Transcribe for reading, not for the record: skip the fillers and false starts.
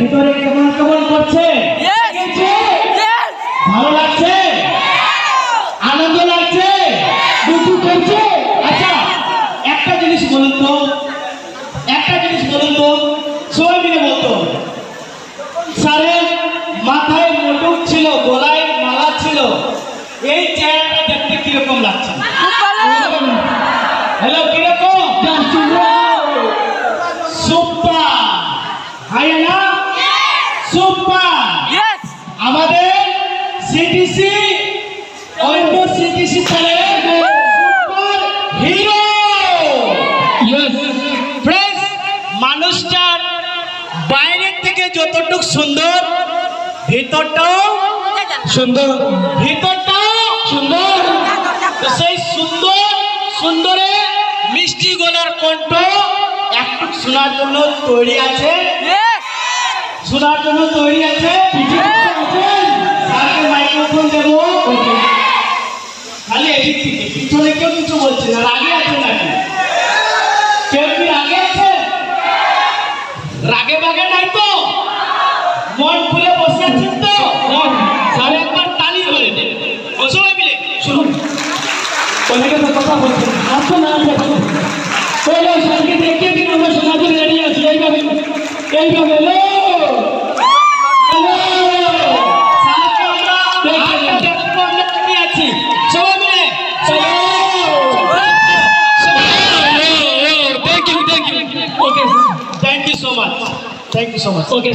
ভিতরে কেমন কেমন করছে? ভালো লাগছে? আনন্দ লাগছে? দুঃখ করছে? আচ্ছা একটা জিনিস বলুন তো, সবাই মিলে বলতো। স্যারের মাথায় মুকুট ছিল, গলায় মালা ছিল, এই চেহারাটা দেখতে কিরকম লাগছে? হ্যালো, কিরকম? সুপার! হাই না? সুপার! আমাদের সিটিসি অন্য সিটিসি ছেলে সুপার হিরো। ফ্রেন্ডস, মানুষটার বাইরের থেকে যতটুকু সুন্দর, ভিতরটাও সুন্দর, সেই সুন্দরে মিষ্টি গলার কণ্ঠ একটু শোনার জন্য তৈরি আছে, স্যারকে মাইক্রোফোন দেবো। খালি এদিক থেকে, পিছনে কেউ কিছু বলছে না। রাগে আছে নাকি? কেউ কি রাগে আছে? রাগে বাগে নাই তো? মন খুলে বসে আছেন তো? স্যার একবার তালি করে দেন। সবাই মিলে শুনুন, অনেকে তো কথা বলছেন, আসো না স্যারকে দেখিয়ে দিন, আমরা শোনার জন্য রেডি আছি। এইভাবে Thank you so much. Okay.